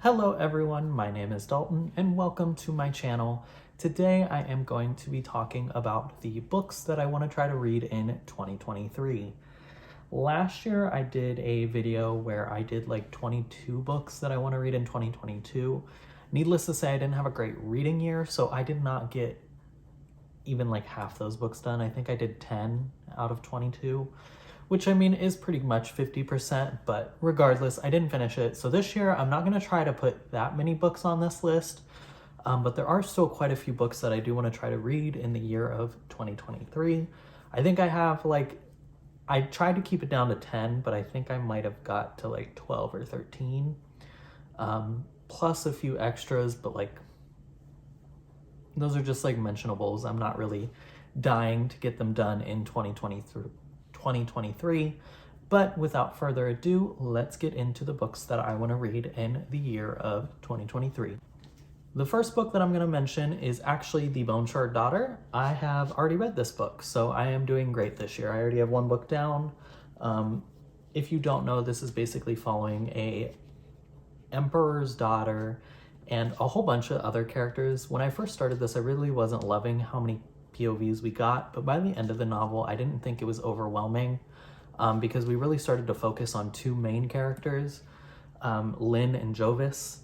Hello everyone, my name is Dalton and welcome to my channel. Today I am going to be talking about the books that I want to try to read in 2023. Last year I did a video where I did like 22 books that I want to read in 2022. Needless to say, I didn't have a great reading year, so I did not get even like half those books done. I think I did 10 out of 22. Which I mean is pretty much 50%, but regardless, I didn't finish it. So this year, I'm not going to try to put that many books on this list, but there are still quite a few books that I do want to try to read in the year of 2023. I think I have I tried to keep it down to 10, but I think I might have got to like 12 or 13, plus a few extras, but like those are just like mentionables. I'm not really dying to get them done in 2023, but without further ado, let's get into the books that I want to read in the year of 2023. The first book that I'm going to mention is actually The Bone Shard Daughter. I have already read this book, so I am doing great this year. I already have one book down. If you don't know, this is basically following a emperor's daughter and a whole bunch of other characters. When I first started this, I really wasn't loving how many POVs we got, but by the end of the novel, I didn't think it was overwhelming because we really started to focus on two main characters, Lynn and Jovis.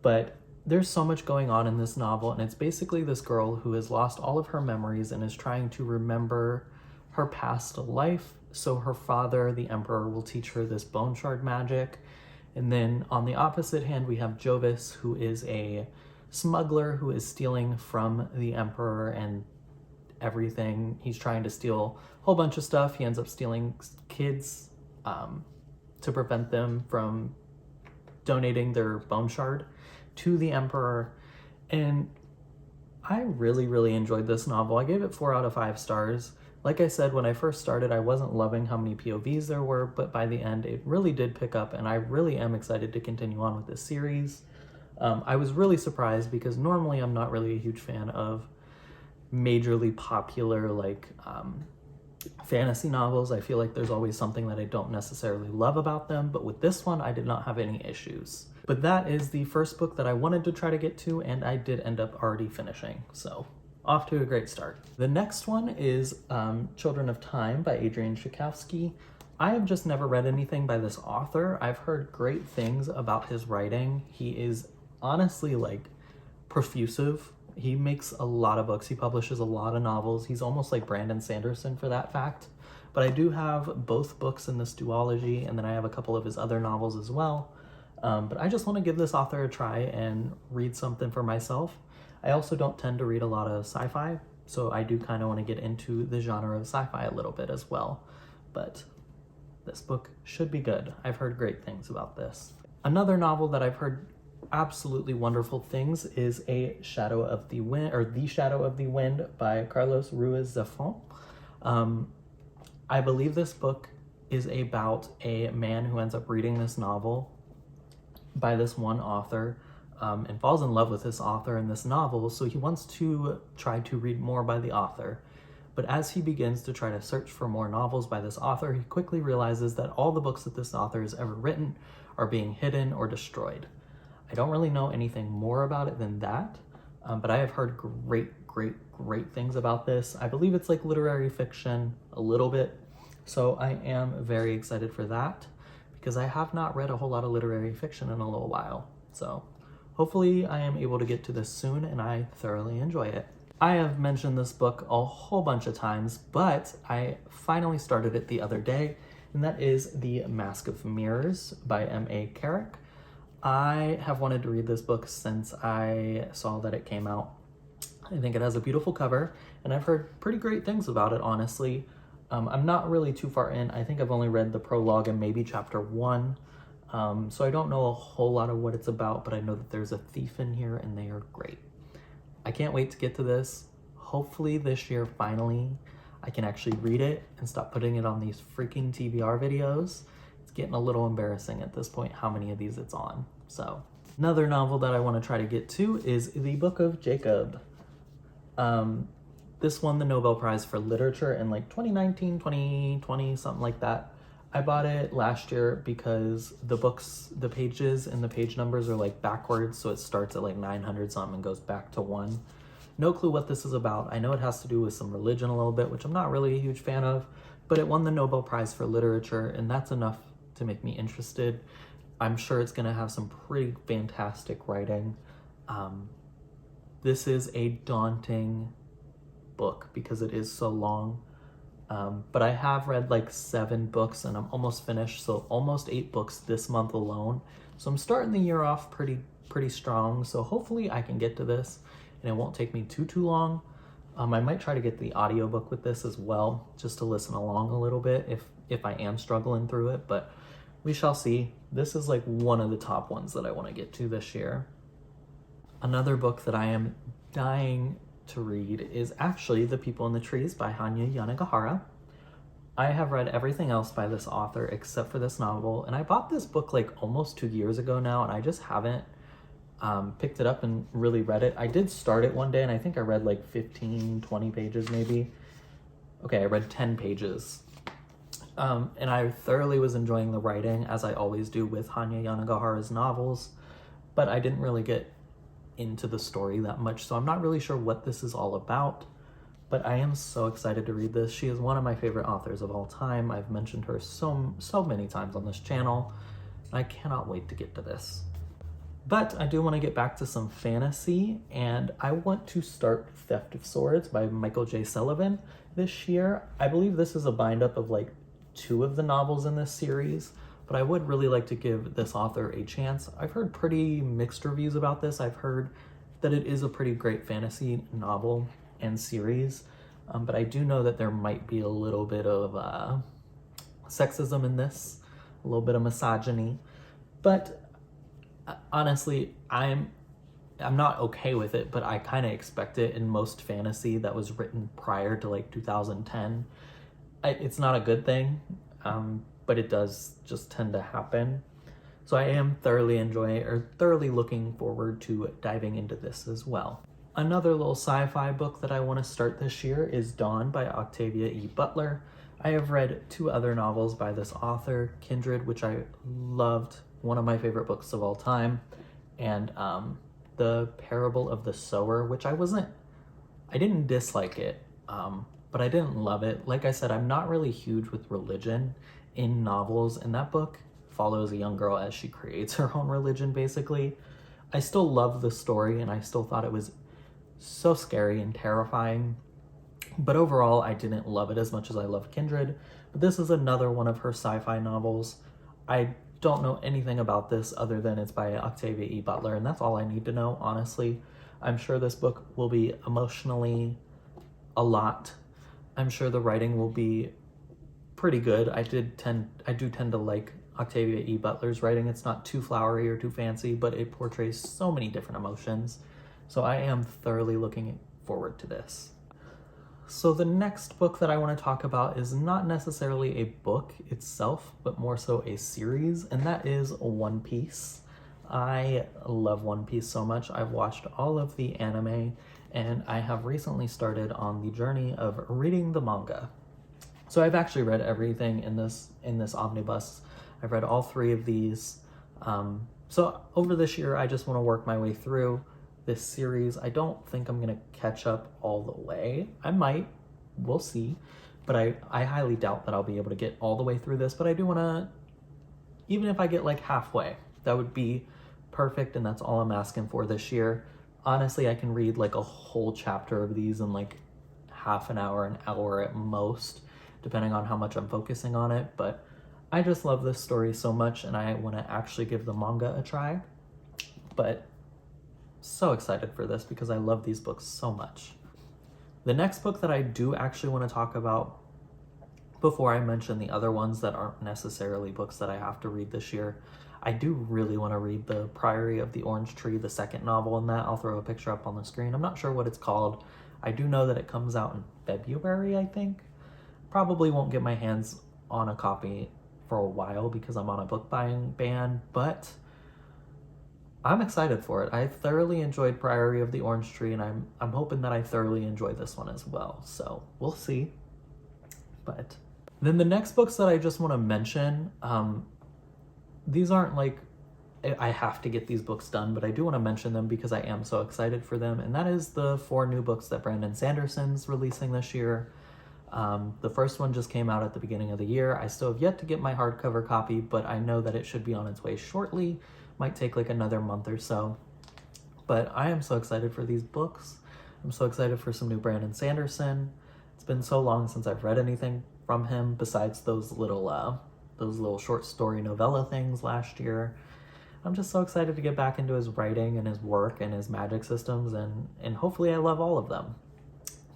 But there's so much going on in this novel, and it's basically this girl who has lost all of her memories and is trying to remember her past life. So her father, the emperor, will teach her this bone shard magic. And then on the opposite hand, we have Jovis, who is a smuggler who is stealing from the emperor and everything. He's trying to steal a whole bunch of stuff. He ends up stealing kids to prevent them from donating their bone shard to the emperor. And I really enjoyed this novel. I gave it 4 out of 5 stars. Like I said, when I first started, I wasn't loving how many POVs there were, but by the end, it really did pick up, and I really am excited to continue on with this series. I was really surprised because normally I'm not really a huge fan of majorly popular fantasy novels. I feel like there's always something that I don't necessarily love about them, but with this one I did not have any issues. But that is the first book that I wanted to try to get to, and I did end up already finishing, so off to a great start. The next one is Children of Time by Adrian Tchaikovsky. I have just never read anything by this author. I've heard great things about his writing. He is honestly like profusive. He makes a lot of books. He publishes a lot of novels. He's almost like Brandon Sanderson for that fact. But I do have both books in this duology, and then I have a couple of his other novels as well. But I just want to give this author a try and read something for myself. I also don't tend to read a lot of sci-fi, so I do kind of want to get into the genre of sci-fi a little bit as well. But this book should be good. I've heard great things about this. Another novel that I've heard absolutely wonderful things is A Shadow of the Wind, or The Shadow of the Wind by Carlos Ruiz Zafón. I believe this book is about a man who ends up reading this novel by this one author and falls in love with this author in this novel, so he wants to try to read more by the author. But as he begins to try to search for more novels by this author, he quickly realizes that all the books that this author has ever written are being hidden or destroyed. I don't really know anything more about it than that, but I have heard great things about this. I believe it's like literary fiction a little bit, so I am very excited for that because I have not read a whole lot of literary fiction in a little while. So hopefully I am able to get to this soon and I thoroughly enjoy it. I have mentioned this book a whole bunch of times, but I finally started it the other day, and that is The Mask of Mirrors by M.A. Carrick. I have wanted to read this book since I saw that it came out. I think it has a beautiful cover, and I've heard pretty great things about it, honestly. I'm not really too far in. I think I've only read the prologue and maybe chapter 1, so I don't know a whole lot of what it's about, but I know that there's a thief in here, and they are great. I can't wait to get to this. Hopefully this year, finally, I can actually read it and stop putting it on these freaking TBR videos. It's getting a little embarrassing at this point how many of these it's on. So another novel that I want to try to get to is The Book of Jacob. This won the Nobel Prize for Literature in like 2019, 2020, something like that. I bought it last year because the pages and the page numbers are like backwards, so it starts at like 900 something and goes back to 1. No clue what this is about. I know it has to do with some religion a little bit, which I'm not really a huge fan of, but it won the Nobel Prize for Literature, and that's enough to make me interested. I'm sure it's going to have some pretty fantastic writing. This is a daunting book because it is so long. But I have read like 7 books and I'm almost finished, so almost 8 books this month alone. So I'm starting the year off pretty strong. So hopefully I can get to this and it won't take me too long. I might try to get the audiobook with this as well, just to listen along a little bit if I am struggling through it, but we shall see. This is like one of the top ones that I want to get to this year. Another book that I am dying to read is actually The People in the Trees by Hanya Yanagihara. I have read everything else by this author except for this novel, and I bought this book like almost 2 years ago now, and I just haven't picked it up and really read it. I did start it one day, and I think I read like 15-20 pages maybe. Okay, I read 10 pages. And I thoroughly was enjoying the writing, as I always do with Hanya Yanagihara's novels, but I didn't really get into the story that much, so I'm not really sure what this is all about, but I am so excited to read this. She is one of my favorite authors of all time. I've mentioned her so many times on this channel. I cannot wait to get to this. But I do want to get back to some fantasy, and I want to start Theft of Swords by Michael J. Sullivan this year. I believe this is a bind-up of like 2 of the novels in this series, but I would really like to give this author a chance. I've heard pretty mixed reviews about this. I've heard that it is a pretty great fantasy novel and series, but I do know that there might be a little bit of sexism in this, a little bit of misogyny, but honestly, I'm not okay with it, but I kind of expect it in most fantasy that was written prior to like 2010. It's not a good thing, but it does just tend to happen. So I am thoroughly looking forward to diving into this as well. Another little sci-fi book that I want to start this year is Dawn by Octavia E. Butler. I have read 2 other novels by this author, Kindred, which I loved, one of my favorite books of all time, and The Parable of the Sower, which I didn't dislike it, but I didn't love it. Like I said, I'm not really huge with religion in novels, and that book follows a young girl as she creates her own religion, basically. I still love the story, and I still thought it was so scary and terrifying, but overall, I didn't love it as much as I loved Kindred. But this is another one of her sci-fi novels. I don't know anything about this other than it's by Octavia E. Butler, and that's all I need to know, honestly. I'm sure this book will be emotionally a lot. I'm sure the writing will be pretty good. I do tend to like Octavia E. Butler's writing. It's not too flowery or too fancy, but it portrays so many different emotions. So I am thoroughly looking forward to this. So the next book that I want to talk about is not necessarily a book itself, but more so a series, and that is One Piece. I love One Piece so much. I've watched all of the anime, and I have recently started on the journey of reading the manga. So I've actually read everything in this omnibus. I've read all 3 of these. So over this year, I just want to work my way through this series. I don't think I'm going to catch up all the way. I might, we'll see, but I highly doubt that I'll be able to get all the way through this, but I do want to, even if I get like halfway, that would be perfect, and that's all I'm asking for this year. Honestly, I can read like a whole chapter of these in like half an hour at most, depending on how much I'm focusing on it, but I just love this story so much, and I want to actually give the manga a try. But so excited for this because I love these books so much. The next book that I do actually want to talk about before I mention the other ones that aren't necessarily books that I have to read this year, I do really want to read The Priory of the Orange Tree, the second novel in that. I'll throw a picture up on the screen. I'm not sure what it's called. I do know that it comes out in February, I think. Probably won't get my hands on a copy for a while because I'm on a book buying ban, but I'm excited for it. I thoroughly enjoyed Priory of the Orange Tree, and I'm hoping that I thoroughly enjoy this one as well. So we'll see. But Then the next books that I just want to mention, these aren't like I have to get these books done, but I do want to mention them because I am so excited for them. And that is the 4 new books that Brandon Sanderson's releasing this year. The first one just came out at the beginning of the year. I still have yet to get my hardcover copy, but I know that it should be on its way shortly. Might take like another month or so. But I am so excited for these books. I'm so excited for some new Brandon Sanderson. It's been so long since I've read anything from him besides those little short story novella things last year. I'm just so excited to get back into his writing and his work and his magic systems, and hopefully I love all of them.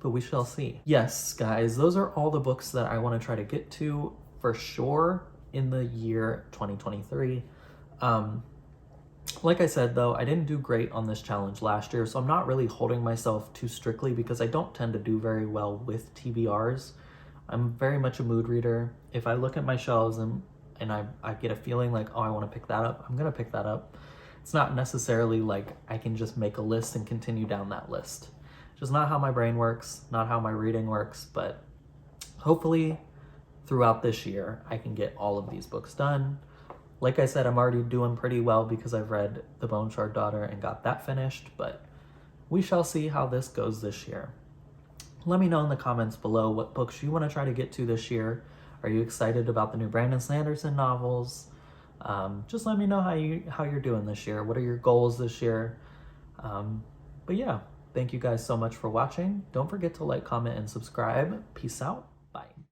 But we shall see. Yes, guys, those are all the books that I want to try to get to for sure in the year 2023. Like I said, though, I didn't do great on this challenge last year, so I'm not really holding myself too strictly because I don't tend to do very well with TBRs. I'm very much a mood reader. If I look at my shelves and I get a feeling like, oh, I want to pick that up, I'm going to pick that up. It's not necessarily like I can just make a list and continue down that list. It's just not how my brain works, not how my reading works, but hopefully throughout this year, I can get all of these books done. Like I said, I'm already doing pretty well because I've read The Bone Shard Daughter and got that finished, but we shall see how this goes this year. Let me know in the comments below what books you want to try to get to this year. Are you excited about the new Brandon Sanderson novels? Just let me know how you're doing this year. What are your goals this year? But yeah, thank you guys so much for watching. Don't forget to like, comment, and subscribe. Peace out. Bye.